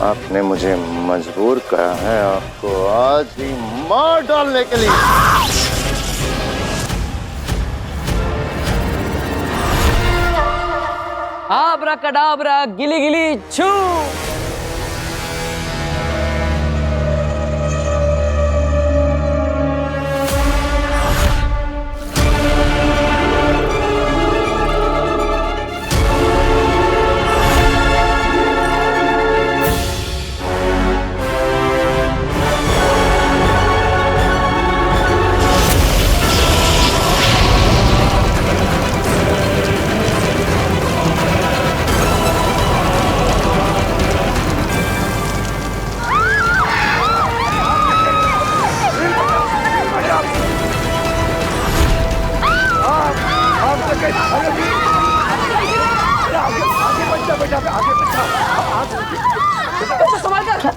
आपने मुझे मजबूर करा है आपको आज ही मार डालने के लिए। आब्राकडाब्रा गिली गिली छू।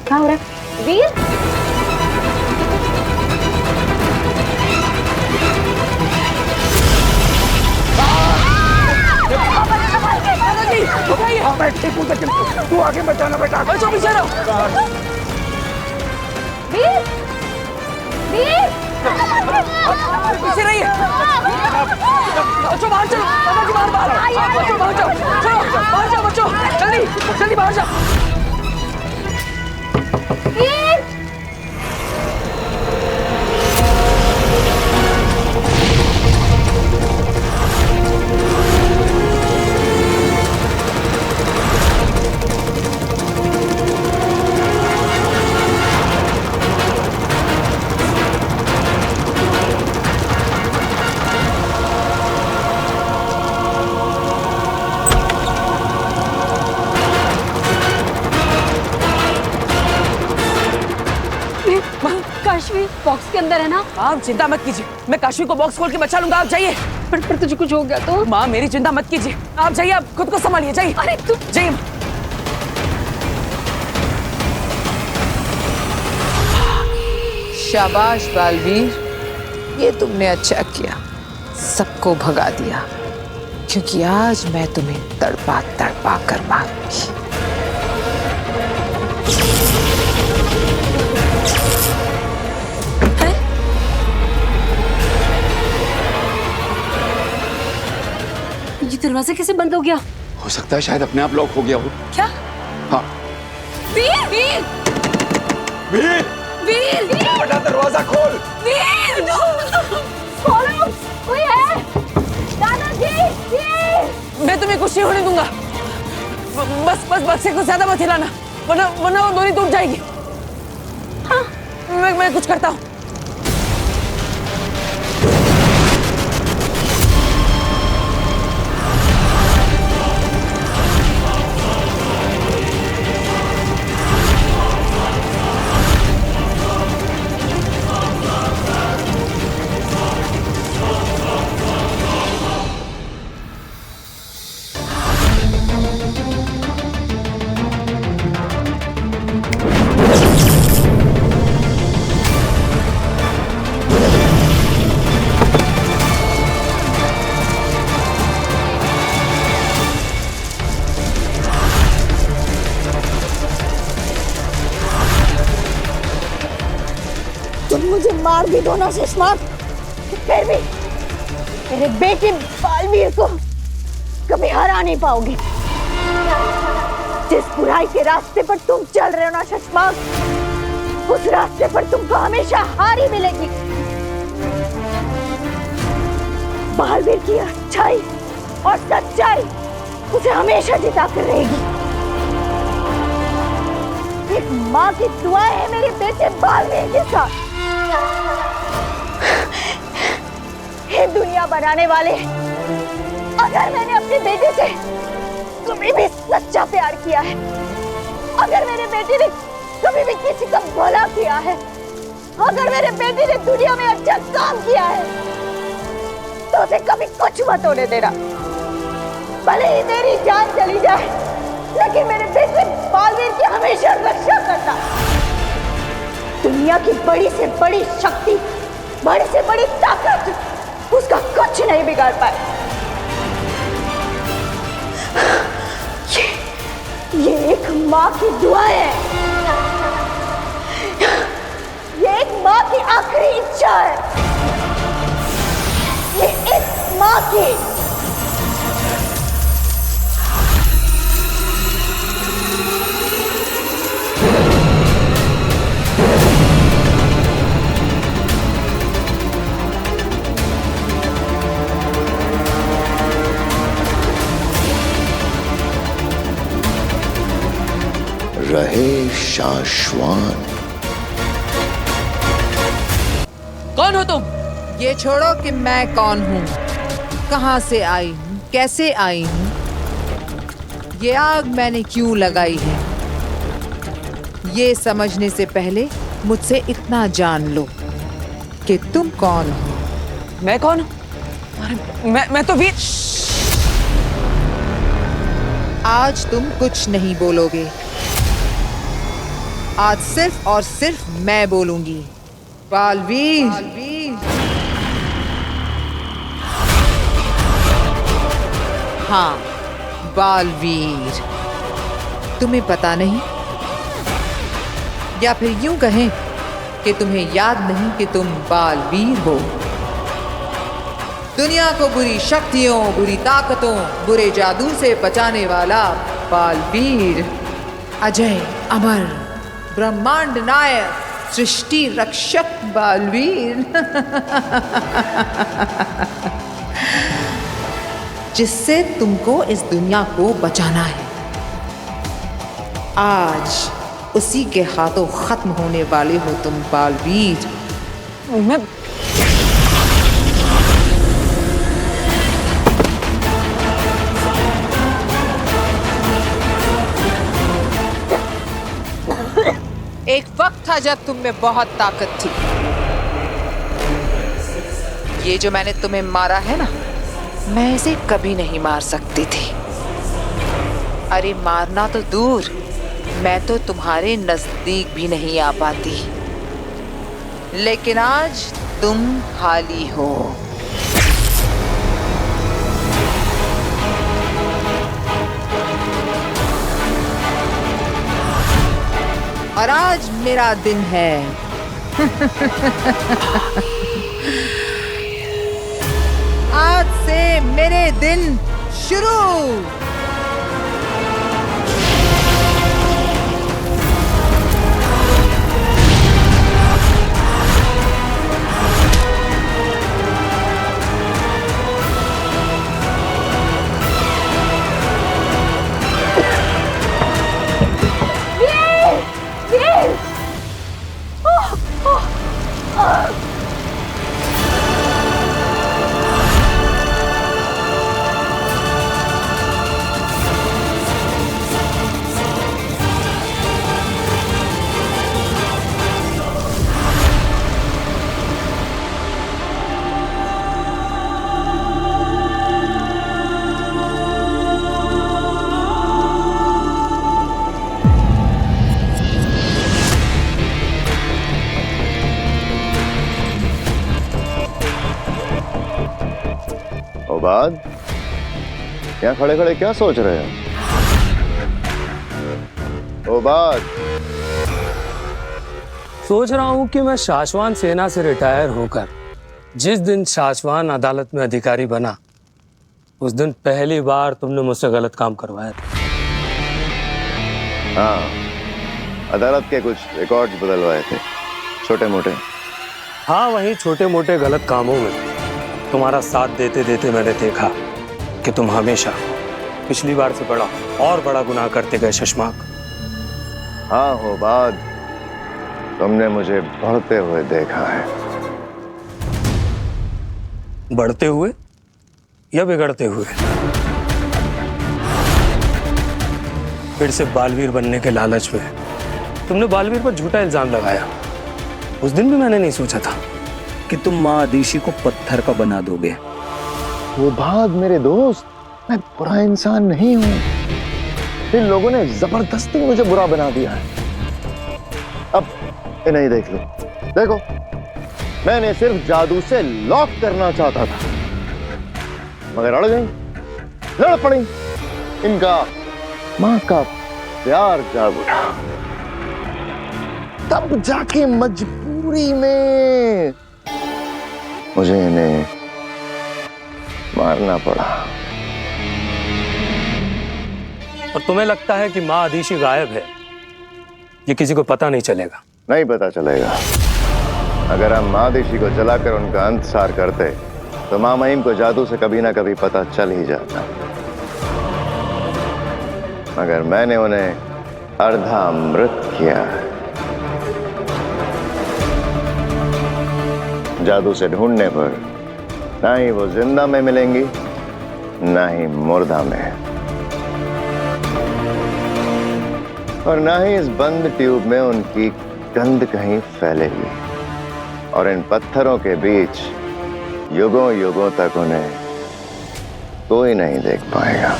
क्या हो रहा है वीर? तू आगे बचाना बेटा। बचो पीछे रहो। वीर, वीर, पीछे रहिए। बच्चों बाहर चलो। दादाजी बाहर। बच्चों बाहर जाओ। चलो बाहर जाओ बच्चों। जल्दी जल्दी बाहर जाओ। वीर, काशवी बॉक्स के अंदर है ना? आप चिंता मत कीजिए, मैं काशवी को बॉक्स खोल के बचा लूंगा। आप जाइए। पर तुझे कुछ हो गया तो? माँ मेरी चिंता मत कीजिए, आप जाइए, आप खुद को संभालिए। जाइए। अरे तू जाइए। शाबाश बालवीर, ये तुमने अच्छा किया, सबको भगा दिया, क्योंकि आज मैं तुम्हें तड़पा तड़पा कर मारूंगी। ये दरवाजा कैसे बंद हो गया? हो सकता है शायद अपने आप लॉक हो गया हो। क्या? हाँ। वीर, वीर, वीर, वीर, वीर, बड़ा दरवाजा खोल। वीर, खोलो, कोई है? दादाजी, वीर। मैं तुम्हें कुछ नहीं होने दूंगा। बस बस बक्से को ज्यादा मत हिलाना, वरना वरना वो डोरी टूट जाएगी। हाँ। मैं कुछ करता हूँ। तुम मुझे मार भी दो ना सुषमा, फिर भी मेरे बेटे बालवीर को कभी हरा नहीं पाओगे। जिस बुराई के रास्ते पर तुम चल रहे हो ना सुषमा, उस रास्ते पर तुमको हमेशा हार ही मिलेगी। बालवीर की अच्छाई और सच्चाई उसे हमेशा जिता कर रहेगी। एक माँ की दुआ है मेरे बेटे बालवीर के साथ। ये दुनिया बनाने वाले, अगर मैंने अपने बेटे से कभी भी सच्चा प्यार किया है, अगर मेरे बेटे ने कभी भी किसी का भला किया है, अगर मेरे बेटे ने दुनिया में अच्छा काम किया है, तो उसे कभी कुछ मत होने देना। भले ही मेरी जान चली जाए, लेकिन मेरे बेटे बालवीर की हमेशा रक्षा करना। दुनिया की बड़ी से बड़ी शक्ति, बड़ी से बड़ी ताकत उसका कुछ नहीं बिगाड़ पाए। ये एक माँ की दुआ है, ये एक माँ की आखिरी इच्छा है, ये इस माँ की। रहे शाश्वान। कौन हो तुम? ये छोड़ो कि मैं कौन हूँ, कहाँ से आई हूँ, कैसे आई हूँ, ये आग मैंने क्यों लगाई है, ये समझने से पहले मुझसे इतना जान लो कि तुम कौन हो। मैं कौन हूँ? अरे मैं तो वीर। आज तुम कुछ नहीं बोलोगे, आज सिर्फ और सिर्फ मैं बोलूंगी। बालवीर, हाँ, बालवीर। तुम्हें पता नहीं, या फिर यूं कहें कि तुम्हें याद नहीं कि तुम बालवीर हो। दुनिया को बुरी शक्तियों, बुरी ताकतों, बुरे जादू से बचाने वाला बालवीर, अजय अमर ब्रह्मांड नायक, सृष्टि रक्षक बालवीर। जिससे तुमको इस दुनिया को बचाना है। आज उसी के हाथों खत्म होने वाले हो तुम बालवीर। मैं एक वक्त था जब तुम में बहुत ताकत थी। ये जो मैंने तुम्हें मारा है ना, मैं इसे कभी नहीं मार सकती थी। अरे मारना तो दूर, मैं तो तुम्हारे नजदीक भी नहीं आ पाती। लेकिन आज तुम खाली हो। और आज मेरा दिन है। आज से मेरे दिन शुरू। बाद यहाँ खड़े खड़े क्या सोच रहे हो? ओ बाद सोच रहा हूं कि मैं शाश्वान सेना से रिटायर होकर जिस दिन शाश्वान अदालत में अधिकारी बना, उस दिन पहली बार तुमने मुझसे गलत काम करवाया था। हाँ, अदालत के कुछ रिकॉर्ड्स बदलवाए थे, छोटे मोटे। हाँ, वही छोटे मोटे गलत कामों में तुम्हारा साथ देते देते मैंने देखा कि तुम हमेशा पिछली बार से बड़ा और बड़ा गुनाह करते गए शशमाक। हाँ हो बाद, तुमने मुझे बढ़ते हुए देखा है। बढ़ते हुए या बिगड़ते हुए? फिर से बालवीर बनने के लालच में तुमने बालवीर पर झूठा इल्जाम लगाया। उस दिन भी मैंने नहीं सोचा था कि तुम माँ आदिशी को पत्थर का बना दोगे। वो बाद मेरे दोस्त, मैं बुरा इंसान नहीं हूं। इन लोगों ने जबरदस्ती मुझे बुरा बना दिया है। अब इन्हें देख लो, देखो, मैंने सिर्फ जादू से लॉक करना चाहता था, मगर अड़ गई, लड़ पड़ी। इनका माँ का प्यार जाग उठा, तब जाके मजबूरी में मुझे इन्हें मारना पड़ा। और तुम्हें लगता है कि माँ आदिशी गायब है, ये किसी को पता नहीं चलेगा? नहीं पता चलेगा। अगर हम माँ आदिशी को जलाकर उनका अंतसार करते तो माँ महिम को जादू से कभी ना कभी पता चल ही जाता। मगर मैंने उन्हें अर्धामृत किया। जादू से ढूंढने पर ना ही वो जिंदा में मिलेंगी, ना ही मुर्दा में, और ना ही इस बंद ट्यूब में उनकी गंध कहीं फैलेगी। और इन पत्थरों के बीच युगों युगों तक उन्हें कोई नहीं देख पाएगा।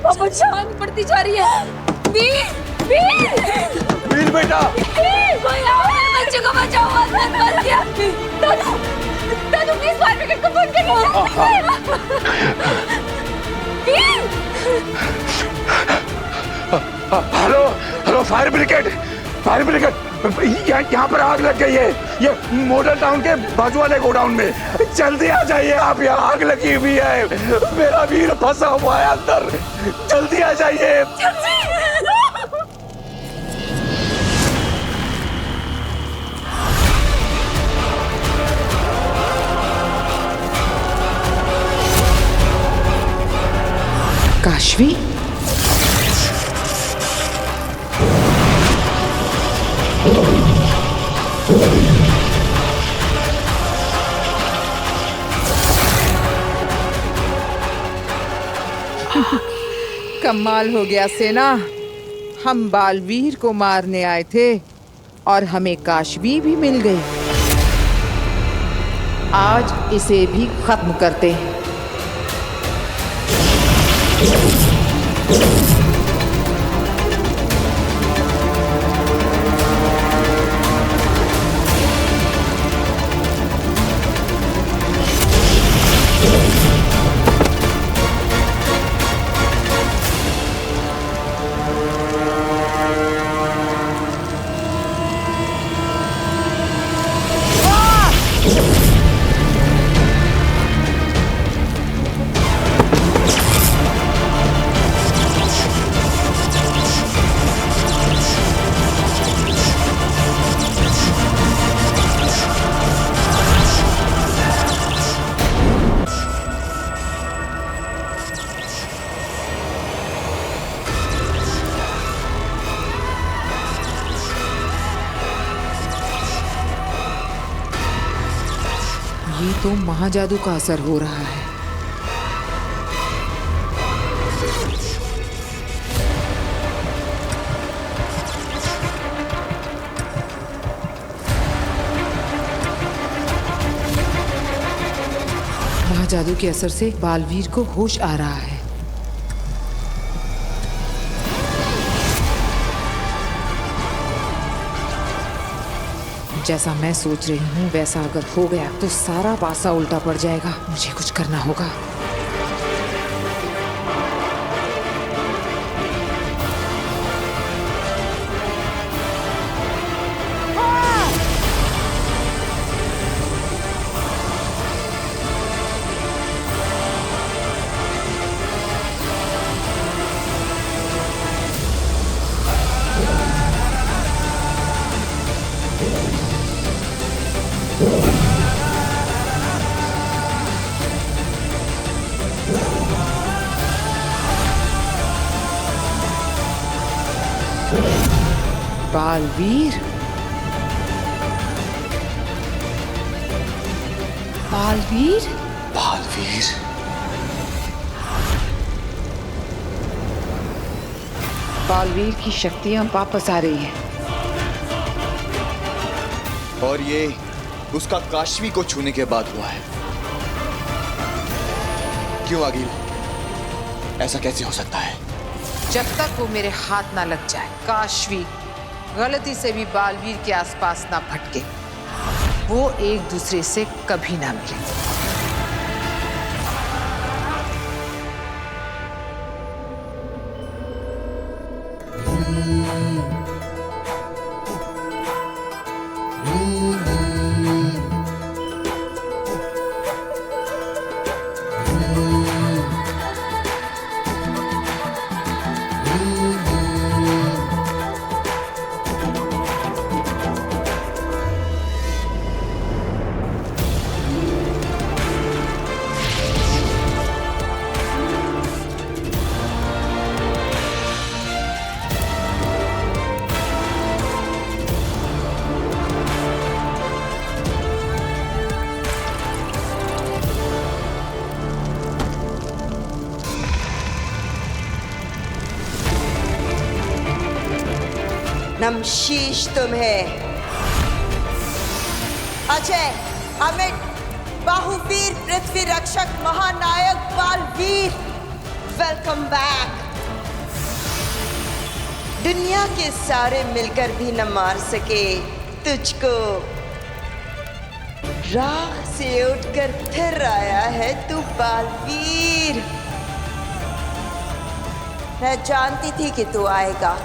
पापा जान पड़ती जा रही है। वीर, वीर, वीर बेटा, कोई आओ, मेरे बच्चे को बचाओ, आसमान बच गया। दादू, दादू प्लीज फायर ब्रिगेड को फोन करिए। Veer, hello hello, fire brigade, fire brigade, यहाँ पर आग लग गई है, ये मॉडल टाउन के बाजू वाले गोडाउन में। जल्दी आ जाइए आप, यहाँ आग लगी हुई है, मेरा वीर फंसा हुआ है अंदर, जल्दी आ जाइए। काशवी, कमाल हो गया सेना। हम बालवीर को मारने आए थे और हमें काशवी भी मिल गई। आज इसे भी खत्म करते हैं। ये तो महाजादू का असर हो रहा है। महाजादू के असर से बालवीर को होश आ रहा है। जैसा मैं सोच रही हूँ वैसा अगर हो गया तो सारा पासा उल्टा पड़ जाएगा। मुझे कुछ करना होगा। बालवीर, बालवीर, बालवीर, बालवीर की शक्तियां वापस आ रही हैं। और ये उसका काशवी को छूने के बाद हुआ है। क्यों आगिल, ऐसा कैसे हो सकता है? जब तक वो मेरे हाथ ना लग जाए काशवी गलती से भी बालवीर के आसपास ना भटके। वो एक दूसरे से कभी ना मिले। नमशीश तुम्हें। अजय, अमित, बाहुवीर, पृथ्वी रक्षक, महानायक बालवीर, वेलकम बैक। दुनिया के सारे मिलकर भी न मार सके तुझको। राख से उठकर फिर आया है तू बालवीर। मैं जानती थी कि तू आएगा।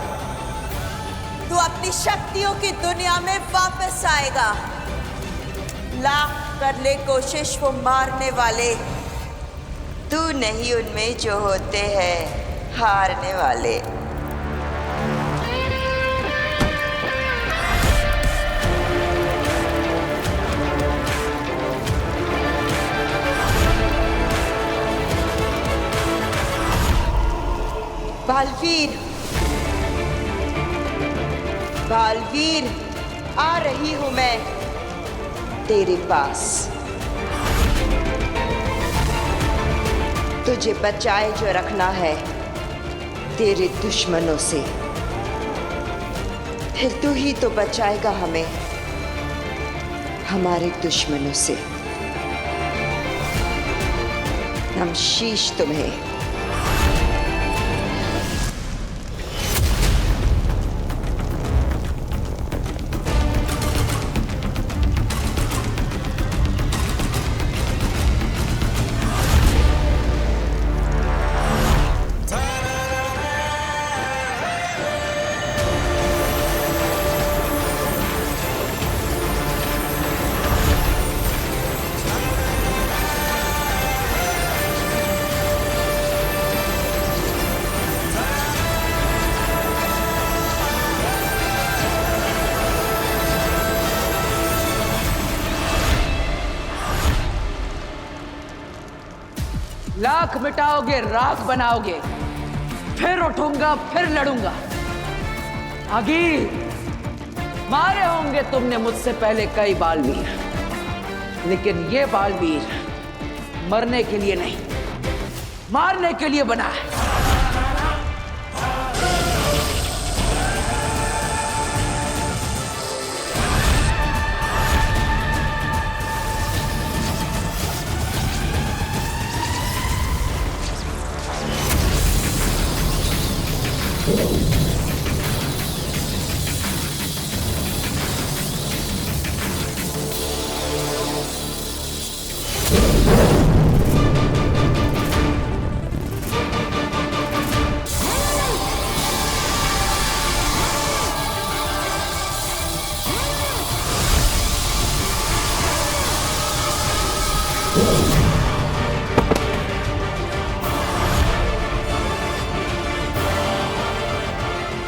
तू अपनी शक्तियों की दुनिया में वापस आएगा। लाख कर ले कोशिश वो मारने वाले, तू नहीं उनमें जो होते हैं हारने वाले। बालवीर, बालवीर, आ रही हूं मैं तेरे पास। तुझे बचाए जो रखना है तेरे दुश्मनों से, फिर तू ही तो बचाएगा हमें हमारे दुश्मनों से। नमशीश तुम्हें। लाख मिटाओगे, राख बनाओगे, फिर उठूंगा, फिर लड़ूंगा। आगे मारे होंगे तुमने मुझसे पहले कई बालवीर, लेकिन ये बालवीर मरने के लिए नहीं, मारने के लिए बना है।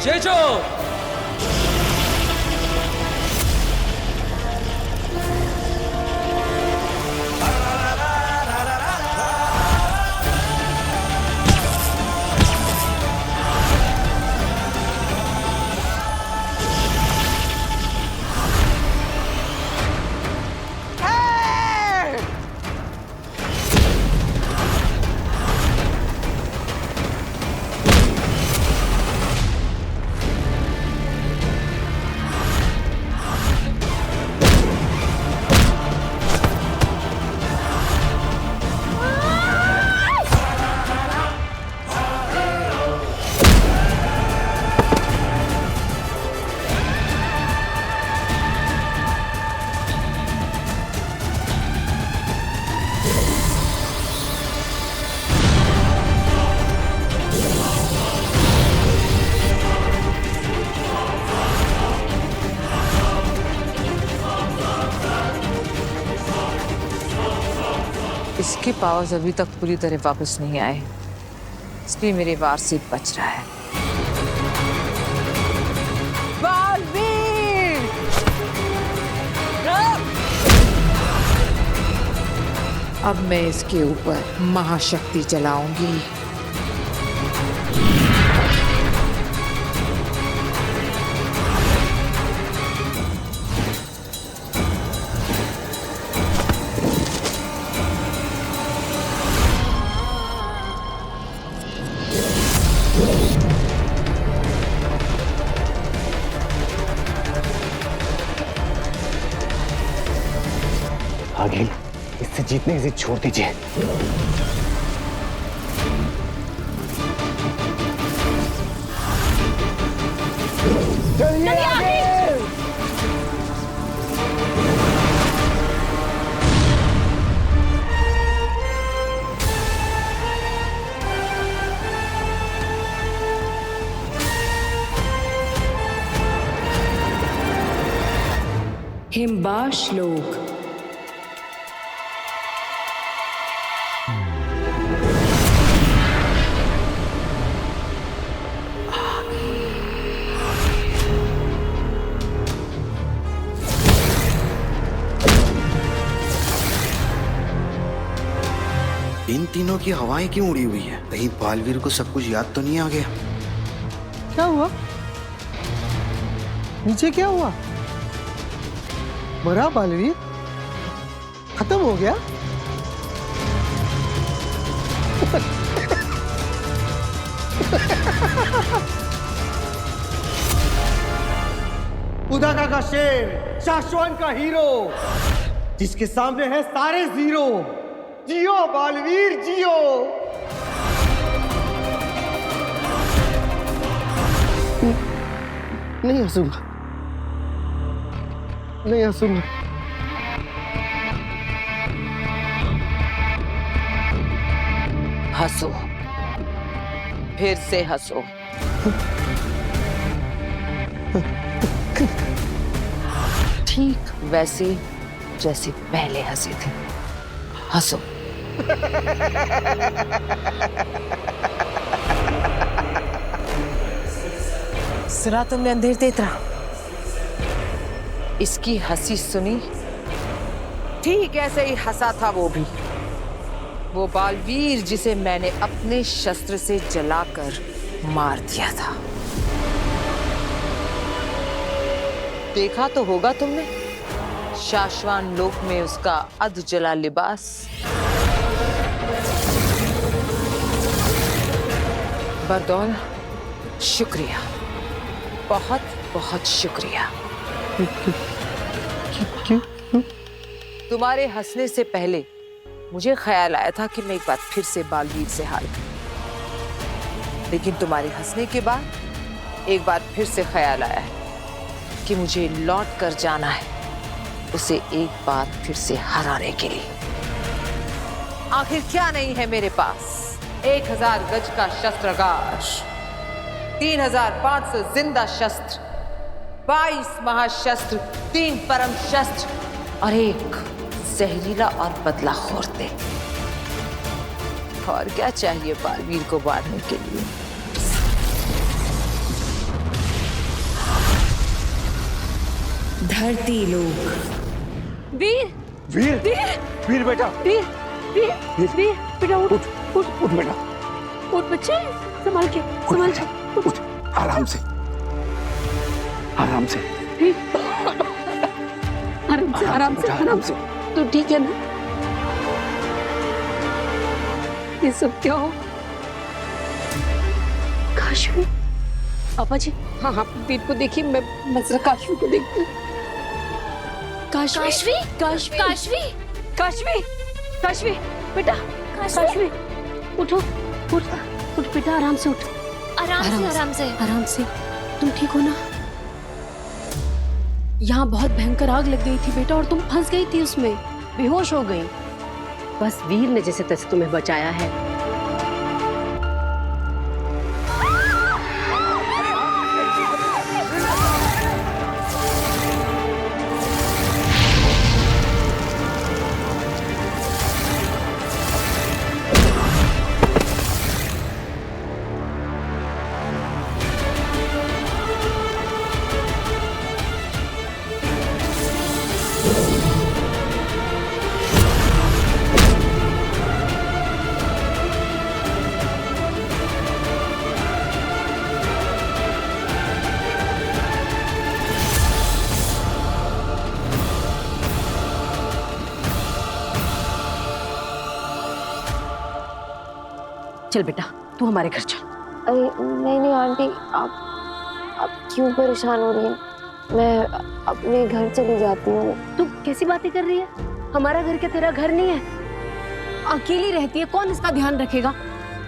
चेचो, इसके पावर्स अभी तक पूरी तरह वापस नहीं आए, इसलिए मेरे वार से बच रहा है। बालवीर! अब मैं इसके ऊपर महाशक्ति चलाऊंगी। आगे इससे जीतने की जिद छोड़ दीजिए। चलिए आगे। हिमबाश लोग इन तीनों की हवाएं क्यों उड़ी हुई है? कहीं बालवीर को सब कुछ याद तो नहीं आ गया? क्या हुआ? नीचे क्या हुआ? मरा बालवीर? खत्म हो गया? उदाका का शेर, शाश्वत का हीरो, जिसके सामने है सारे जीरो। जियो बालवीर जियो। नहीं हंसूंगा, नहीं हंसूंगा। हंसो, फिर से हंसो। ठीक वैसे जैसे पहले हंसे थे, हंसो। सुना तुमने अंधेर तेतरा? इसकी हंसी सुनी? ठीक ऐसे ही हंसा था वो भी, वो बालवीर जिसे मैंने अपने शस्त्र से जलाकर मार दिया था। देखा तो होगा तुमने शाश्वान लोक में उसका अध जला लिबास। बरदौल, शुक्रिया, बहुत बहुत शुक्रिया। क्यों? तुम्हारे हंसने से पहले मुझे ख्याल आया था कि मैं एक बार फिर से बालवीर से हार गई, लेकिन तुम्हारे हंसने के बाद एक बार फिर से ख्याल आया है कि मुझे लौट कर जाना है उसे एक बार फिर से हराने के लिए। आखिर क्या नहीं है मेरे पास? 1000 गज का शस्त्रागार, 3500 जिंदा शस्त्र, 22 महाशस्त्र, 3 परम शस्त्र और एक जहरीला और बदलाखोर तेग। और क्या चाहिए बालवीर को मारने के लिए? धरती लोग। वीर वीर वीर वीर बेटा, वीर वीर वीर बेटा उठ उठ उठ बेटा, उठ बच्चे, संभाल के उठ, आराम से, आराम से, आराम से। तू ठीक है ना? ये सब क्या हो? काशवी, पापा जी। हाँ हाँ, वीर को देखिए, मैं जरा काशवी को देखती हूँ। काशवी काशवी काशवी काशवी काशवी बेटा, काशवी उठो, उठ बेटा, आराम से उठ। आराम से। तुम ठीक हो ना? यहाँ बहुत भयंकर आग लग गई थी बेटा, और तुम फंस गई थी उसमें, बेहोश हो गई। बस वीर ने जैसे तैसे तुम्हें बचाया है। चल बेटा, तू हमारे घर चल। अरे नहीं नहीं आंटी, आप क्यों परेशान हो रही हैं? मैं अपने घर चली जाती हूँ। तू कैसी बातें कर रही है? हमारा घर क्या तेरा घर नहीं है? अकेली रहती है, कौन इसका ध्यान रखेगा?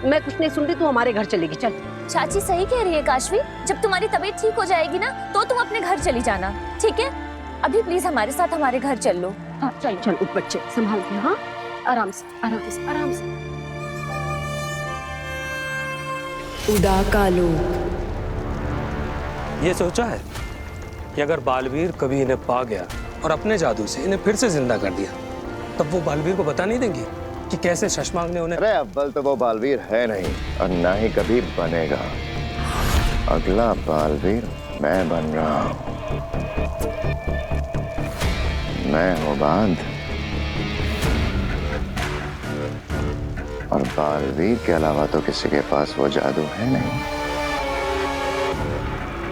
मैं कुछ नहीं सुन रही, तू हमारे घर चलेगी। चल। चाची सही कह रही है काशवी, जब तुम्हारी तबीयत ठीक हो जाएगी ना तो तुम अपने घर चली जाना, ठीक है? अभी प्लीज हमारे साथ हमारे घर चल लो। हाँ चल चल, उठ बच्चे, संभाल के। हाँ आराम से आराम से आराम से। उदा का लोक। ये सोचा है कि अगर बालवीर कभी इन्हें पा गया और अपने जादू से इन्हें फिर से जिंदा कर दिया, तब वो बालवीर को बता नहीं देंगी कि कैसे शशमांग ने उन्हें। अरे अव्वल तो वो बालवीर है नहीं और ना ही कभी बनेगा। अगला बालवीर मैं बन रहा हूं। मैं हूं बांध, और बालवीर के अलावा तो किसी के पास वो जादू है नहीं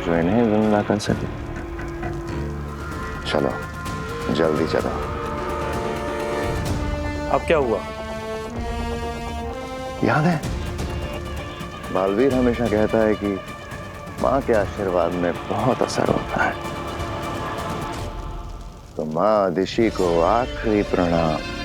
जो इन्हें जिंदा कर सके। चलो जल्दी चलो। अब क्या हुआ? याद है, बालवीर हमेशा कहता है कि माँ के आशीर्वाद में बहुत असर होता है। तो माँ दिशी को आखिरी प्रणाम।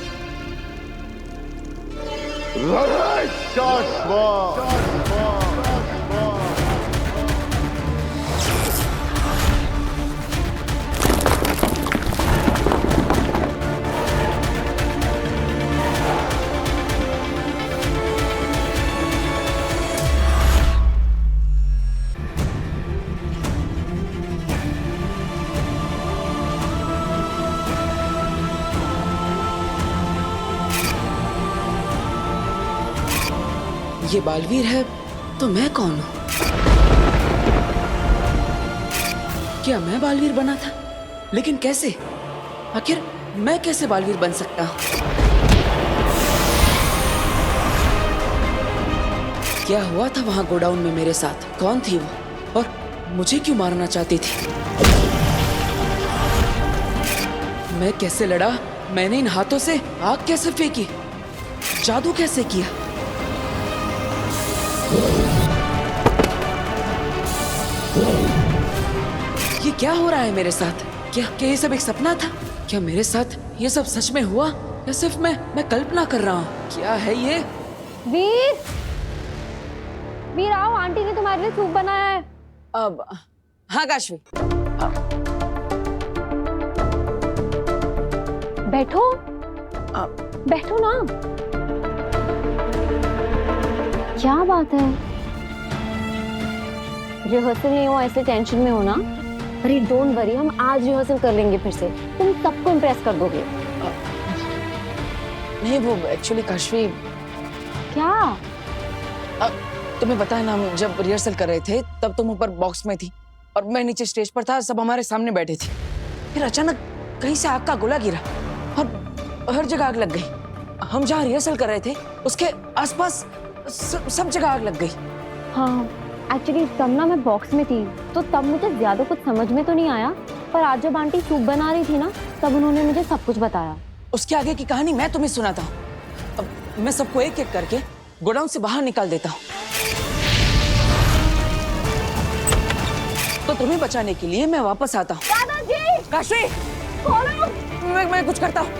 ये बालवीर है तो मैं कौन हूं? क्या मैं बालवीर बना था? लेकिन कैसे? आखिर मैं कैसे बालवीर बन सकता हूं? क्या हुआ था वहां गोडाउन में मेरे साथ? कौन थी वो और मुझे क्यों मारना चाहती थी? मैं कैसे लड़ा? मैंने इन हाथों से आग कैसे फेंकी? जादू कैसे किया? ये क्या हो रहा है मेरे साथ? क्या ये सब एक सपना था? क्या मेरे साथ ये सब सच में हुआ या सिर्फ मैं कल्पना कर रहा हूँ? क्या है ये? वीर, वीर आओ, आंटी ने तुम्हारे लिए सूप बनाया है। अब हाँ काशवी, बैठो बैठो ना। क्या बात है? रिहर्सल नहीं हो ऐसे टेंशन में हो ना? अरे डोंट वरी, हम आज रिहर्सल कर लेंगे फिर से। तुम सबको इम्प्रेस कर दोगे। नहीं वो एक्चुअली काशवी, क्या? तुम्हें पता है ना, हम जब रिहर्सल कर रहे थे तब तुम ऊपर बॉक्स में थी और मैं नीचे स्टेज पर था, सब हमारे सामने बैठे थे। फिर अचानक कहीं से आग का गोला गिरा और हर जगह आग लग गई। हम जहाँ रिहर्सल कर रहे थे उसके आसपास सब जगह आग लग गई। हाँ एक्चुअली तब ना मैं बॉक्स में थी तो तब मुझे ज्यादा कुछ समझ में तो नहीं आया, पर आज जब आंटी सूप बना रही थी ना तब उन्होंने मुझे सब कुछ बताया। उसके आगे की कहानी मैं तुम्हें सुनाता हूँ। अब मैं सबको एक एक करके गोडाउन से बाहर निकाल देता हूँ। तो तुम्हें बचाने के लिए मैं वापस आता हूँ। दादाजी! काशवी! मैं कुछ करता हूँ।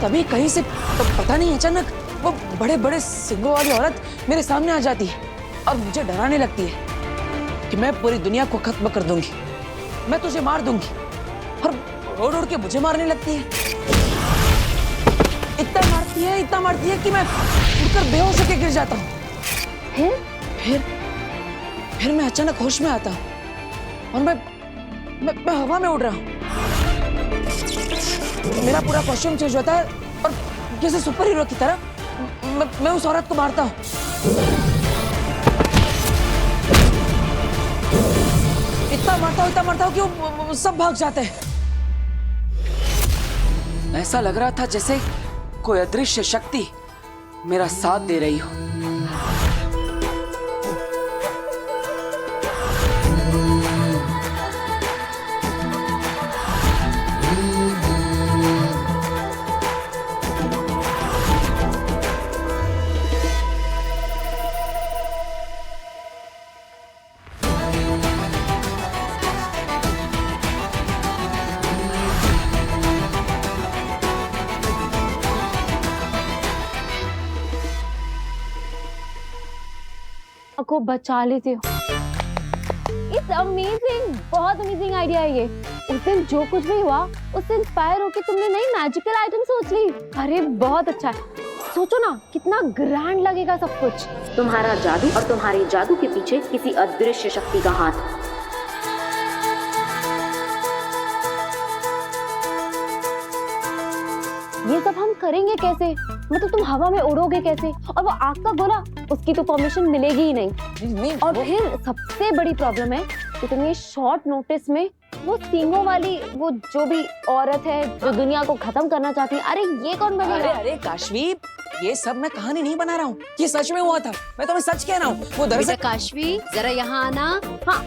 तभी कहीं से पता नहीं अचानक वो बड़े बड़े सिंगों वाली औरत मेरे सामने आ जाती है और मुझे डराने लगती है कि मैं पूरी दुनिया को खत्म कर दूंगी, मैं तुझे मार दूंगी, और रोड उड़ के मुझे मारने लगती है। इतना मारती है कि मैं उड़कर बेहोश होकर गिर जाता हूँ। फिर मैं अचानक होश में आता हूँ और मैं हवा में उड़ रहा हूँ। मेरा पूरा कॉस्ट्यूम चेंज होता है और जैसे सुपर हीरो की तरह मैं उस औरत को मारता हूँ। इतना मारता हूँ कि वो सब भाग जाते हैं। ऐसा लग रहा था जैसे कोई अदृश्य शक्ति मेरा साथ दे रही हो। को बचा लेते हो। इट्स अमेजिंग, बहुत अमेजिंग आइडिया है ये। उस दिन जो कुछ भी हुआ उससे इंस्पायर होकर तुमने नई मैजिकल आइटम सोच ली। अरे बहुत अच्छा है। सोचो ना कितना ग्रैंड लगेगा सब कुछ। तुम्हारा जादू और तुम्हारे जादू के पीछे किसी अदृश्य शक्ति का हाथ। ये सब हम करेंगे कैसे? मतलब तुम हवा में उड़ोगे कैसे? और वो आग का गोला, उसकी तो परमिशन मिलेगी ही नहीं। और फिर सबसे बड़ी प्रॉब्लम है कि तुम ये शॉर्ट नोटिस में वो सींगों वाली वो जो भी औरत है जो दुनिया को खत्म करना चाहती है, अरे ये कौन बनेगा? अरे काशवी, ये सब मैं कहानी नहीं बना रहा हूँ, ये सच में हुआ था। मैं तुम्हें सच कह रहा हूँ। वो दरअसल काशवी जरा यहाँ आना। हाँ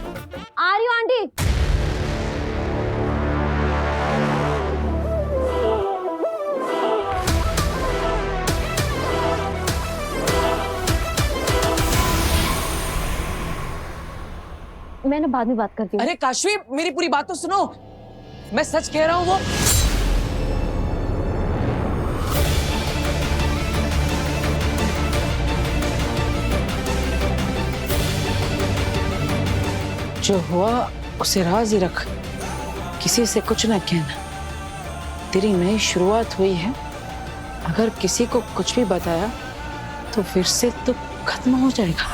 आ रही हूँ आंटी। मैं ना बाद में बात करती हूँ। अरे काशवी, मेरी पूरी बात तो सुनो। मैं सच कह रहा हूँ। वो जो हुआ उसे राज ही रख, किसी से कुछ ना कहना। तेरी नई शुरुआत हुई है, अगर किसी को कुछ भी बताया तो फिर से तो खत्म हो जाएगा।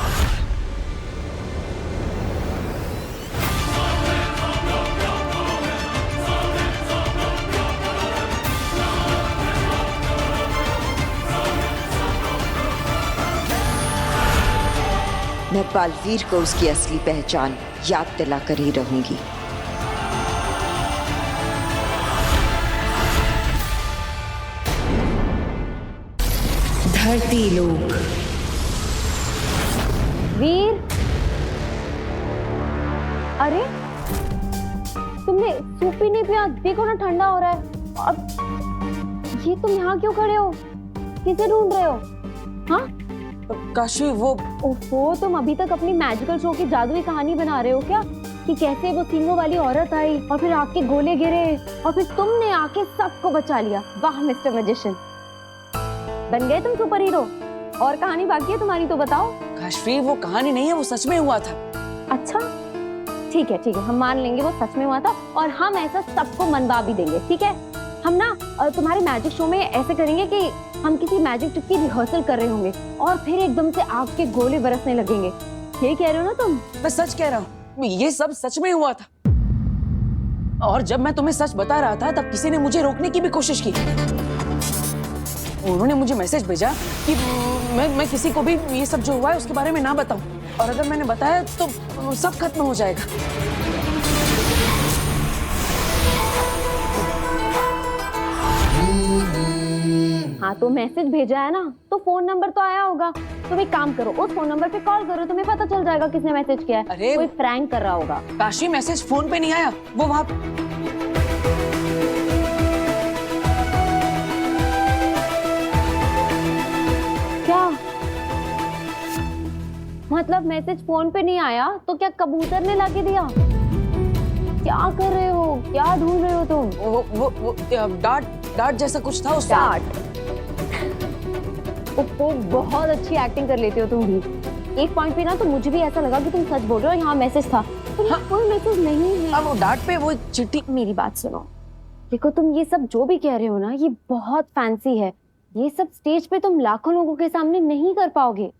मैं बालवीर को उसकी असली पहचान याद दिलाकर ही रहूंगी। धरती लोक। वीर, अरे तुमने सूप ही नहीं पिया? देखो ना ठंडा हो रहा है। अब ये तुम यहाँ क्यों खड़े हो? किसे ढूंढ रहे हो? हाँ काशवी, वो ओहो, तुम अभी तक अपनी मैजिकल शो की जादुई कहानी बना रहे हो क्या? कि कैसे वो सींगों वाली औरत आई और फिर आग के गोले गिरे और फिर तुमने आके सबको बचा लिया। वाह मिस्टर मैजिशियन, बन गए तुम सुपर हीरो। और कहानी बाकी है तुम्हारी तो बताओ। काशवी, वो कहानी नहीं है, वो सच में हुआ था। अच्छा ठीक है, हम मान लेंगे वो सच में हुआ था और हम ऐसा सबको मनवा भी देंगे। ठीक है, हम ना तुम्हारे मैजिक शो में ऐसे करेंगे कि हम किसी मैजिक ट्रिक की रिहर्सल कर रहे होंगे और फिर एकदम से आग के गोले बरसने लगेंगे। ये कह रहे हो ना तुम? मैं सच कह रहा हूँ, ये सब सच में हुआ था। और जब मैं तुम्हें सच बता रहा था तब किसी ने मुझे रोकने की भी कोशिश की। उन्होंने मुझे मैसेज भेजा कि मैं किसी को भी ये सब जो हुआ है उसके बारे में ना बताऊं, और अगर मैंने बताया तो सब खत्म हो जाएगा। हाँ तो मैसेज भेजा है ना, तो फोन नंबर तो आया होगा। तुम एक काम करो, उस फोन नंबर पे कॉल करो, तुम्हें पता चल जाएगा किसने मैसेज किया है। अरे कोई प्रैंक कर रहा होगा। काशी, मैसेज फोन पे नहीं आया, वो वहां। क्या मतलब मैसेज फोन पे नहीं आया तो क्या कबूतर ने लाके दिया? क्या कर रहे हो? क्या ढूंढ रहे हो तुम? वो डार्ट जैसा कुछ था। उस डार्ट? वो बहुत अच्छी एक्टिंग कर लेते हो तुम भी। एक पॉइंट पे ना तो मुझे भी ऐसा लगा कि तुम सच बोल रहे हो। यहाँ मैसेज था, हाँ, कोई मैसेज नहीं है। अब वो डार्ट पे वो चिट्ठी। मेरी बात सुनो, देखो तुम ये सब जो भी कह रहे हो ना, ये बहुत फैंसी है। ये सब स्टेज पे तुम लाखों लोगों के सामने नहीं कर पाओगे।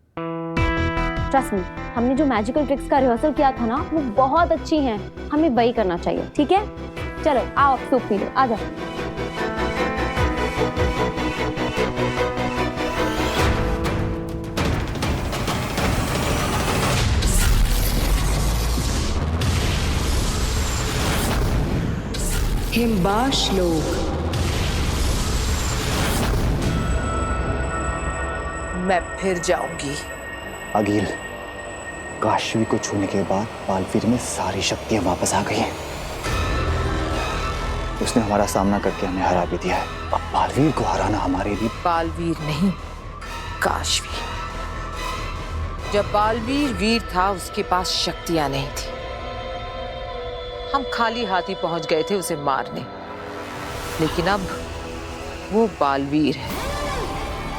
ट्रस्ट मी, हमने जो मैजिकल ट्रिक्स का रिहर्सल किया था ना, वो बहुत अच्छी हैं। हमें वही करना चाहिए। ठीक है, चलो आओ सूप पी लो, आ जाओ। हिमबाश लोक। मैं फिर जाऊंगी। अगिल, काशवी को छूने के बाद बालवीर में सारी शक्तियां वापस आ गई हैं। उसने हमारा सामना करके हमें हरा भी दिया है। अब बालवीर को हराना हमारे लिए। बालवीर नहीं, काशवी। जब बालवीर वीर था उसके पास शक्तियां नहीं थी। हम खाली हाथी पहुंच गए थे उसे मारने, लेकिन अब वो बालवीर है,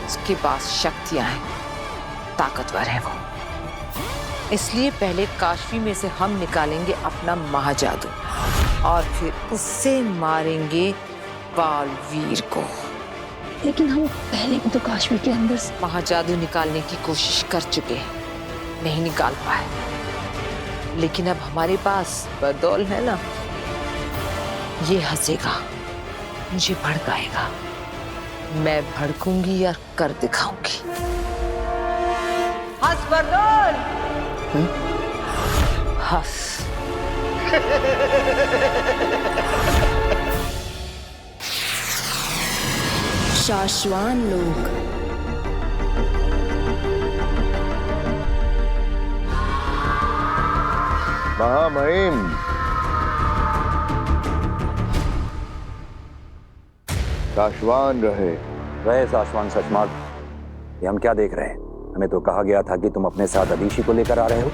उसके पास शक्तियां हैं, ताकतवर है वो। इसलिए पहले काशवी में से हम निकालेंगे अपना महाजादू और फिर उससे मारेंगे बालवीर को। लेकिन हम पहले भी तो काशवी के अंदर से महाजादू निकालने की कोशिश कर चुके हैं, नहीं निकाल पाए। लेकिन अब हमारे पास बदौल है ना, ये हंसेगा, मुझे भड़काएगा, मैं भड़कूंगी या कर दिखाऊंगी। हंस बरदौल, हंस। शाश्वान लोक। महामहिम, शाश्वान रहे। शाश्वान सचमार्ग, ये हम क्या देख रहे हैं? हमें तो कहा गया था कि तुम अपने साथ अदीशी को लेकर आ रहे हो।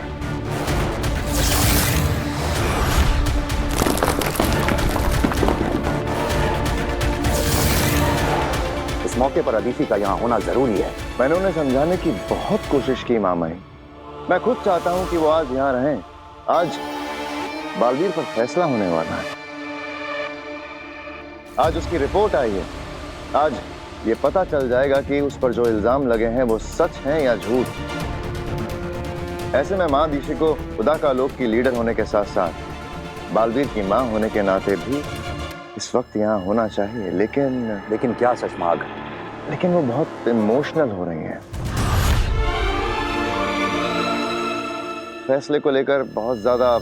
इस मौके पर अदीशी का यहाँ होना जरूरी है। मैंने उन्हें समझाने की बहुत कोशिश की मामाई। मैं खुद चाहता हूँ कि वो आज यहाँ रहें। आज बालवीर पर फैसला होने वाला है। आज उसकी रिपोर्ट आई है। आज ये पता चल जाएगा कि उस पर जो इल्जाम लगे हैं वो सच हैं या झूठ। ऐसे में माँ दीशी को खुदा का लोक की लीडर होने के साथ साथ बालवीर की माँ होने के नाते भी इस वक्त यहाँ होना चाहिए। लेकिन क्या सचमार्ग? लेकिन वो बहुत इमोशनल हो रही हैं। फैसले को लेकर बहुत ज्यादा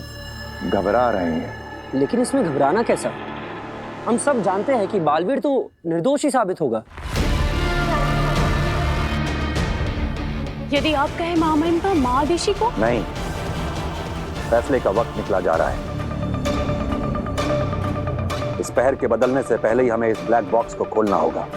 घबरा रही हैं। लेकिन इसमें घबराना कैसा? हम सब जानते हैं कि बालवीर तो निर्दोष ही साबित होगा। यदि आप कहें महामहिम तो माँ दीशी को? नहीं, फैसले का वक्त निकला जा रहा है। इस पहर के बदलने से पहले ही हमें इस ब्लैक बॉक्स को खोलना होगा।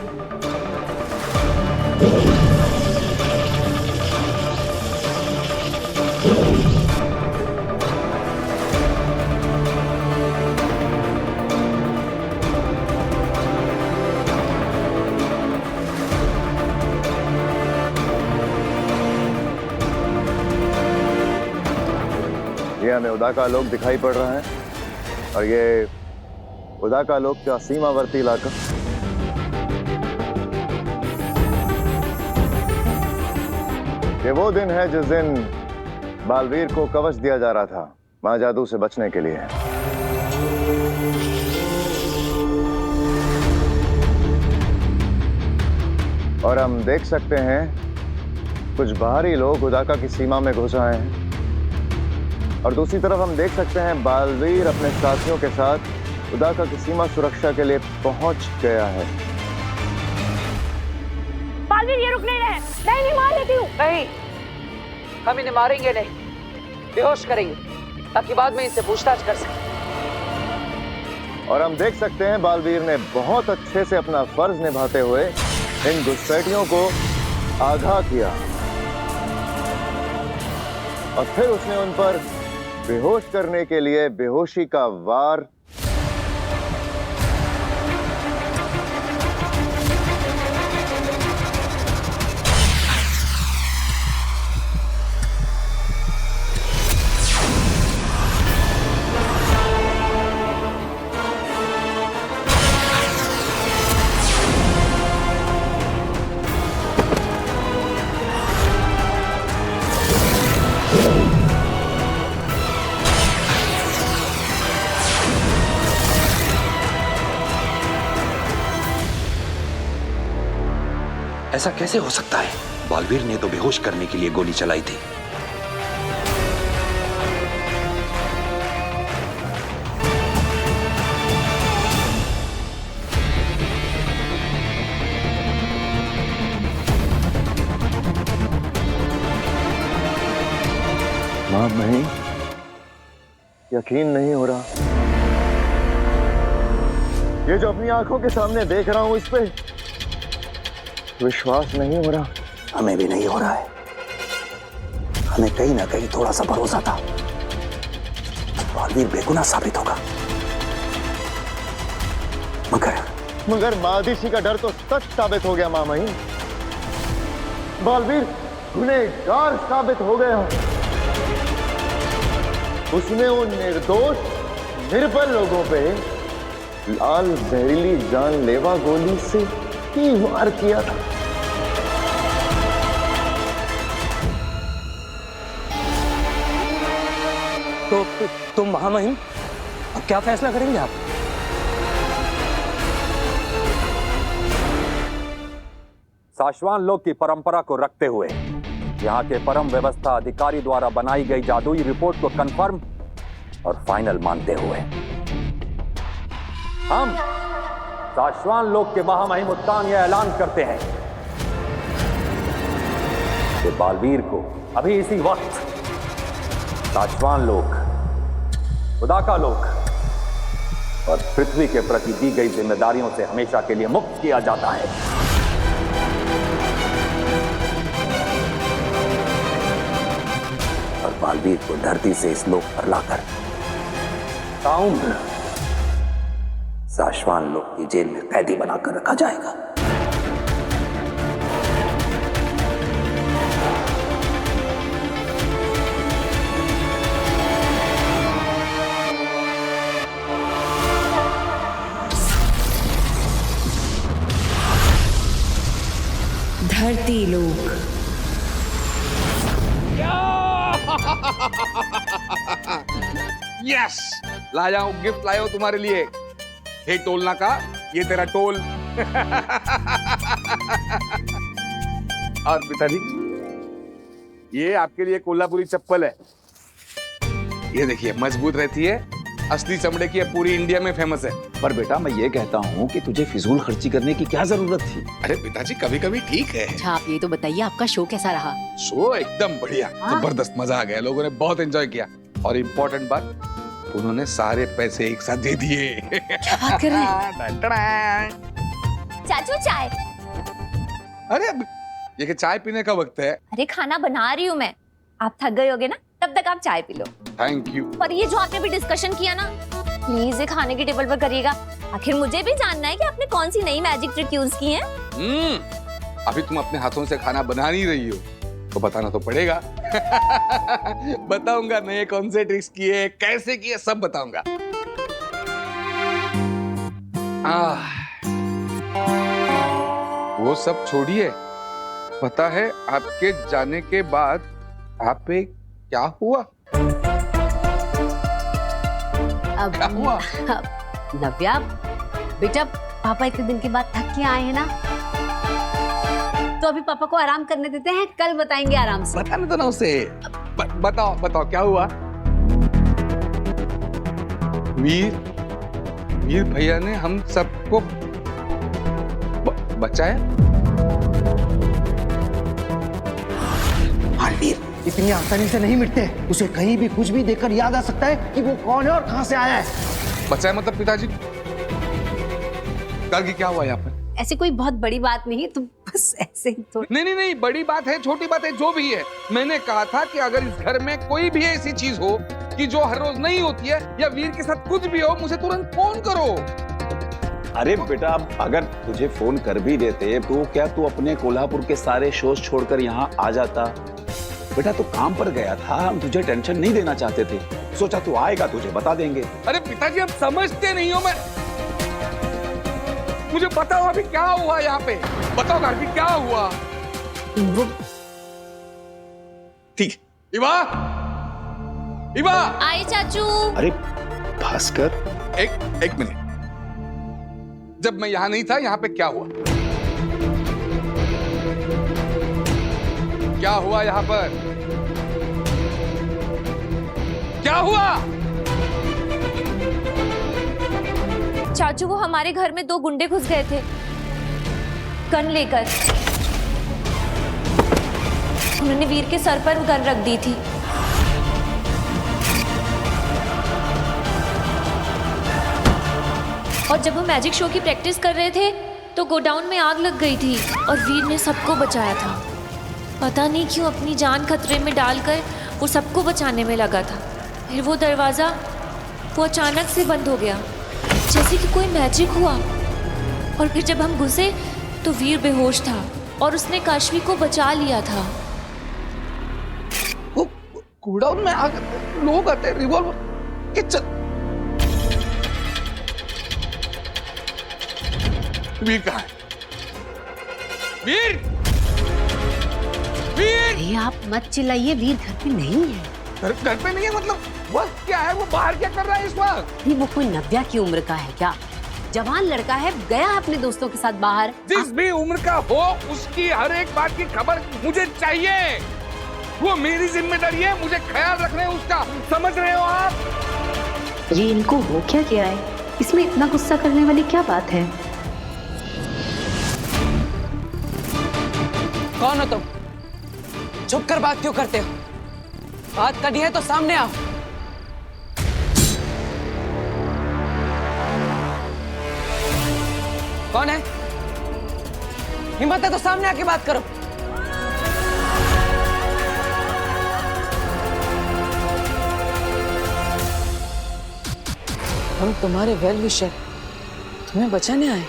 ये हमें उदा का लोक दिखाई पड़ रहा है और ये उदा का लोक का सीमावर्ती इलाका। ये वो दिन है जिस दिन बालवीर को कवच दिया जा रहा था महाजादू से बचने के लिए। और हम देख सकते हैं कुछ बाहरी लोग उदाका की सीमा में घुस आए हैं और दूसरी तरफ हम देख सकते हैं बालवीर अपने साथियों के साथ उदाका की सीमा सुरक्षा के लिए पहुंच गया है। बालवीर ये रुक नहीं रहे। नहीं मार लेती हूँ। नहीं, हम इन्हें मारेंगे नहीं, बेहोश करेंगे ताकि बाद में इनसे पूछताछ कर सकें। और हम देख सकते हैं बालवीर ने बहुत अच्छे से अपना फर्ज निभाते हुए इन घुसपैठियों को आगाह किया और फिर उसने उन पर बेहोश करने के लिए बेहोशी का वार ऐसा कैसे हो सकता है? बालवीर ने तो बेहोश करने के लिए गोली चलाई थी। नहीं, यकीन नहीं हो रहा। ये जो अपनी आंखों के सामने देख रहा हूं, इस पे विश्वास नहीं हो रहा। हमें भी नहीं हो रहा है। हमें कहीं ना कहीं थोड़ा सा भरोसा था बालवीर बेगुनाह साबित होगा, मगर महादिशी का डर तो सच साबित हो गया मामा। बालवीर गुनहगार साबित हो गया। उसने उन निर्दोष निर्बल लोगों पे लाल जहरीली जानलेवा गोली से ही वार किया था। तो तुम महामहिम अब क्या फैसला करेंगे आप? साशवान लोक की परंपरा को रखते हुए यहाँ के परम व्यवस्था अधिकारी द्वारा बनाई गई जादुई रिपोर्ट को कंफर्म और फाइनल मानते हुए हम साशवान लोक के महामहिम उत्तान यह ऐलान करते हैं कि बालवीर को अभी इसी वक्त साशवान लोक, उदाका लोक और पृथ्वी के प्रति दी गई जिम्मेदारियों से हमेशा के लिए मुक्त किया जाता है। और बालवीर को धरती से इस लोक पर लाकर ताउम्र साशवान लोक की जेल में कैदी बनाकर रखा जाएगा। धरती लोक। यस, लाया हूं, गिफ्ट लाया हूं तुम्हारे लिए। हे टोलना का, ये तेरा टोल। और पिताजी, ये आपके लिए कोल्हापुरी चप्पल है। ये देखिए, मजबूत रहती है, असली चमड़े की है, पूरी इंडिया में फेमस है। पर बेटा मैं ये कहता हूँ कि तुझे फिजूल खर्ची करने की क्या जरूरत थी? अरे पिताजी, कभी कभी ठीक है। अच्छा, आप ये तो बताइए आपका शो कैसा रहा? शो एकदम बढ़िया, जबरदस्त, मजा आ गया, लोगों ने बहुत एंजॉय किया। और इम्पोर्टेंट बात, उन्होंने सारे पैसे एक साथ दे दिए। क्या बात कर रहे हैं? चाचू चाय। अरे ये कि चाय पीने का वक्त है। अरे खाना बना रही हूँ मैं, आप थक गए होगे ना, तब तक आप चाय पी लो। Thank you. पर ये जो आपने भी डिस्कशन किया ना, प्लीज ये खाने की टेबल पर करिएगा। आखिर मुझे भी जानना है कि आपने कौन सी नई मैजिक ट्रिक यूज की है। अभी तुम अपने हाथों से खाना बना नहीं रही हो तो बताना तो पड़ेगा। बताऊंगा नए कौन से ट्रिक्स किए, कैसे किए, सब बताऊंगा। वो सब छोड़िए, पता है आपके जाने के बाद आप पे क्या हुआ? अब क्या हुआ? नव्या बेटा, पापा इतने दिन के बाद थक के आए हैं ना, तो अभी पापा को आराम करने देते हैं, कल बताएंगे आराम से। बताने दो ना उसे। बताओ बताओ क्या हुआ? वीर भैया ने हम सबको बचाया। बालवीर इतनी आसानी से नहीं मिटते। उसे कहीं भी कुछ भी देखकर याद आ सकता है कि वो कौन है और कहां से आया है। बचाया मतलब पिताजी? कल की क्या हुआ यहाँ पे? ऐसी कोई बहुत बड़ी बात नहीं है, तुम बस ऐसे ही तो। नहीं, बड़ी बात है, छोटी बात है, जो भी है। मैंने कहा था कि अगर इस घर में कोई भी ऐसी चीज हो कि जो हर रोज नहीं होती है, या वीर के साथ कुछ भी हो, मुझे तुरंत फोन करो। अरे बेटा, अगर तुझे फोन कर भी देते तो क्या तू अपने कोल्हापुर के सारे शोज छोड़कर यहाँ आ जाता? बेटा तू काम पर गया था, हम तुझे टेंशन नहीं देना चाहते थे, सोचा तू आएगा तुझे बता देंगे। अरे पिताजी, आप समझते नहीं हो। मैं मुझे बताओ अभी क्या हुआ यहाँ पे, बताओ अभी क्या हुआ। ठीक, इवा आई चाचू। अरे भास्कर, एक मिनट, जब मैं यहाँ नहीं था, यहाँ पे क्या हुआ? क्या हुआ यहाँ पर? क्या हुआ? चाचू, वो हमारे घर में 2 गुंडे घुस गए थे गन लेकर। उन्होंने वीर के सर पर गन रख दी थी। और जब हम मैजिक शो की प्रैक्टिस कर रहे थे तो गोडाउन में आग लग गई थी और वीर ने सबको बचाया था। पता नहीं क्यों अपनी जान खतरे में डालकर वो सबको बचाने में लगा था। फिर वो दरवाज़ा वो अचानक से बंद हो गया, जैसे कि कोई मैजिक हुआ। और फिर जब हम घुसे तो वीर बेहोश था और उसने काशवी को बचा लिया था। वो गोडाउन में आग, लोग आते, रिवॉल्वर वीर कहाँ है? वीर! वीर! अरे आप मत चिल्लाइए, वीर घर पे नहीं है। घर पे नहीं है मतलब वक्त क्या है? वो बाहर क्या कर रहा है इस वक्त? वो कोई नव्या की उम्र का है क्या? जवान लड़का है, गया अपने दोस्तों के साथ बाहर। जिस भी उम्र का हो उसकी हर एक बात की खबर मुझे चाहिए। वो मेरी जिम्मेदारी है, मुझे ख्याल रखना है उसका, समझ रहे हो आप? ये इनको हो क्या गया है? इसमें इतना गुस्सा करने वाली क्या बात है? कौन हो तुम? छुप कर बात क्यों करते हो? बात करनी है तो सामने आओ। कौन है? हिम्मत है तो सामने आके बात करो। हम तुम्हारे वेल विशर, तुम्हें बचाने आए।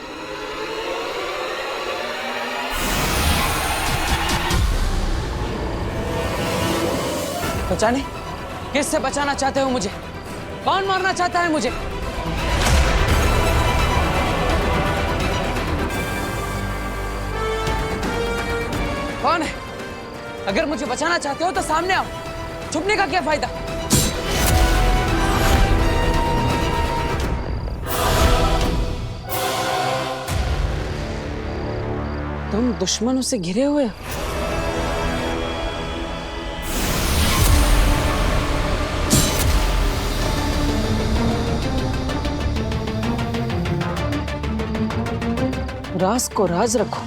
बचाने? किससे बचाना चाहते हो मुझे? कौन मारना चाहता है मुझे? कौन है? अगर मुझे बचाना चाहते हो तो सामने आओ, छुपने का क्या फायदा? तुम दुश्मनों से घिरे हुए हो। राज को राज रखो।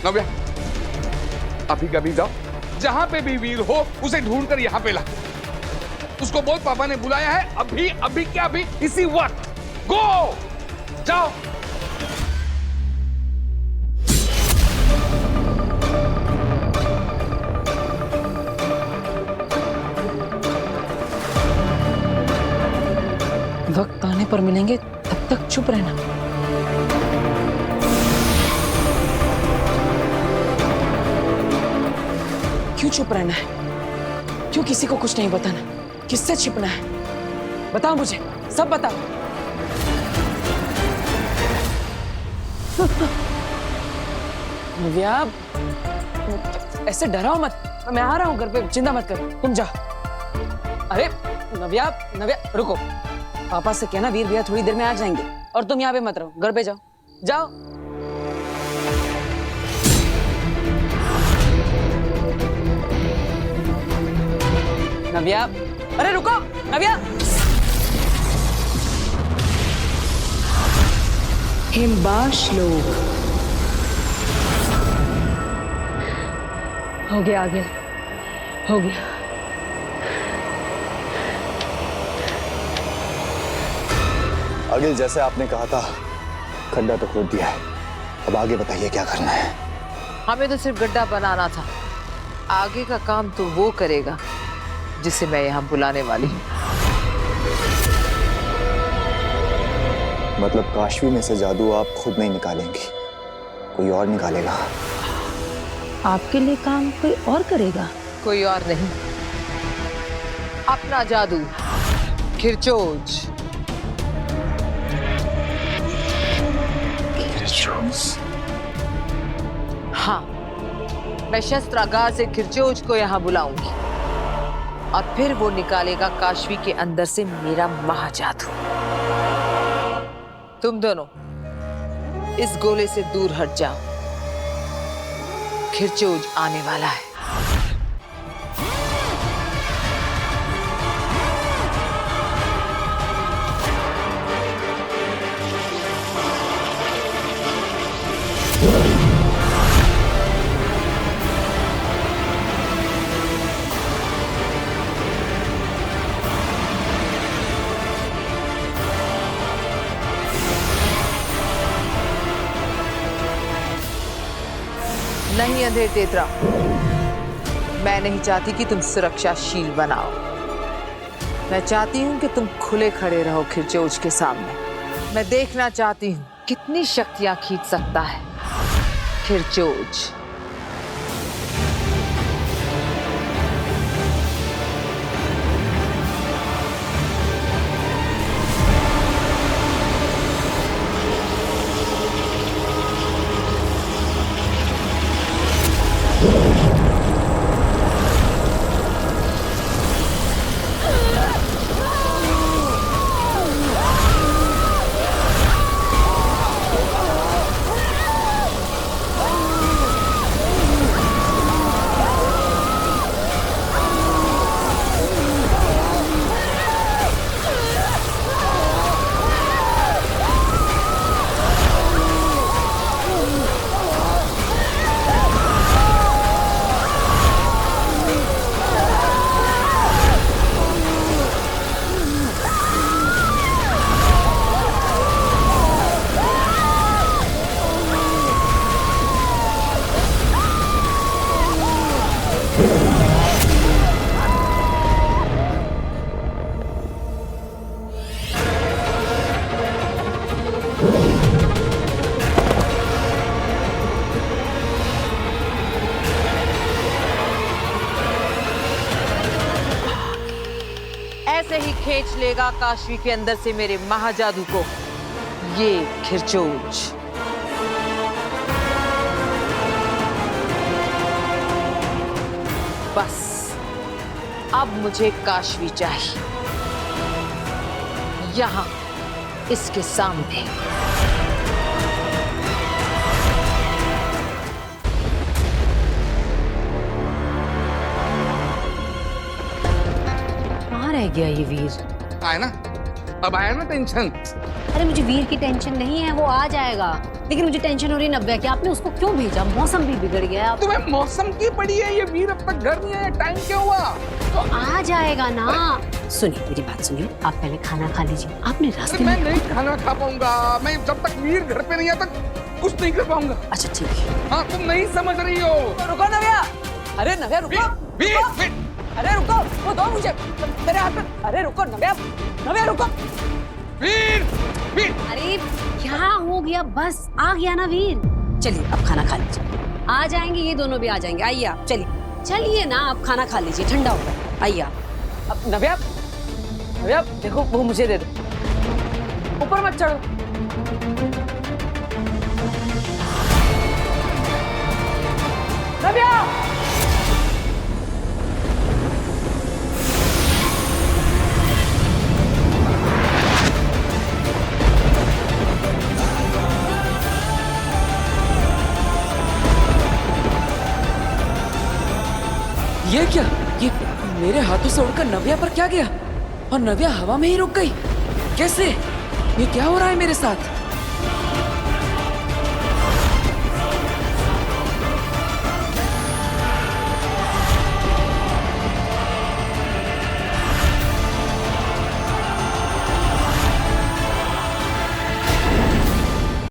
नव्या, अभी कभी जाओ, जहां पे भी वीर हो उसे ढूंढकर यहाँ पे ला। उसको बोल पापा ने बुलाया है, अभी अभी क्या अभी इसी वक्त। गो, जाओ। वक्त आने पर मिलेंगे, तब तक चुप रहना। क्यों चुप रहना है? क्यों किसी को कुछ नहीं बताना? किससे छिपना है? बताओ मुझे, सब बताओ। नव्या, ऐसे डराओ मत। मैं आ रहा हूँ घर पे, चिंता मत करो, तुम जाओ। अरे नव्या, नव्या रुको। पापा से कहना वीर भैया थोड़ी देर में आ जाएंगे और तुम यहाँ पे मत रहो, घर पे जाओ। जाओ। नव्या, अरे रुको नव्या। हिमबाश लोग। हो गया आगे, हो गया। अगिल, जैसे आपने कहा था, खड्डा तो खोद दिया है। अब आगे बताइए क्या करना है? हमें तो सिर्फ गड्ढा बनाना था, आगे का काम तो वो करेगा जिसे मैं यहाँ बुलाने वाली हूँ। मतलब काशवी में से जादू आप खुद नहीं निकालेंगी, कोई और निकालेगा? आपके लिए काम कोई और करेगा? कोई और नहीं, अपना जादू खिरचोज। हाँ, मैं शस्त्रागार से खिरचोज को यहाँ बुलाऊंगी और फिर वो निकालेगा काशवी के अंदर से मेरा महाजादू। तुम दोनों इस गोले से दूर हट जाओ, खिरचोज आने वाला है। नहीं अंधेर तेतरा, मैं नहीं चाहती कि तुम सुरक्षाशील बनाओ। मैं चाहती हूं कि तुम खुले खड़े रहो खिरचोज के सामने। मैं देखना चाहती हूं कितनी शक्तियां खींच सकता है खिरचोज। ऐसे ही खींच लेगा काशवी के अंदर से मेरे महाजादू को ये खिरचोज। बस अब मुझे काशवी चाहिए, यहां इसके सामने। कहाँ रह गया ये वीर? आया ना, अब आया ना टेंशन। अरे मुझे वीर की टेंशन नहीं है, वो आ जाएगा। लेकिन मुझे टेंशन हो रही है नव्या की, आपने उसको क्यों भेजा? मौसम भी बिगड़ गया। तुम्हें मौसम की पड़ी है, ये वीर अब तक घर नहीं आया, टाइम क्या हुआ? तो आ जाएगा ना। सुनिए मेरी बात सुनिए, आप पहले खाना खा लीजिए। आपने रास्ते मैं में नहीं खाना खा पाऊंगा, मैं जब तक वीर घर पे नहीं आता कुछ नहीं कर पाऊंगा। अच्छा ठीक है। हाँ तुम नहीं समझ रही हो। रुको नव्या, अरे नव्या रुको। वीर, अरे रुको, वो दो मुझे मेरे हाथ में। अरे रुको नव्या, नव्या रुको। वीर, वीर। अरे क्या हो गया? बस आ गया ना वीर। चलिए अब खाना खा लीजिए, आ जाएंगे ये दोनों भी आ जाएंगे। आइए आप, चलिए चलिए ना, आप खाना खा लीजिए, ठंडा होगा। आइए आप। अब नव्या, नव्या देखो वो मुझे दे दो, ऊपर मत चढ़ो। नव्या ये क्या? ये मेरे हाथों से उड़कर नव्या पर क्या गया? और नव्या हवा में ही रुक गई? कैसे? ये क्या हो रहा है मेरे साथ?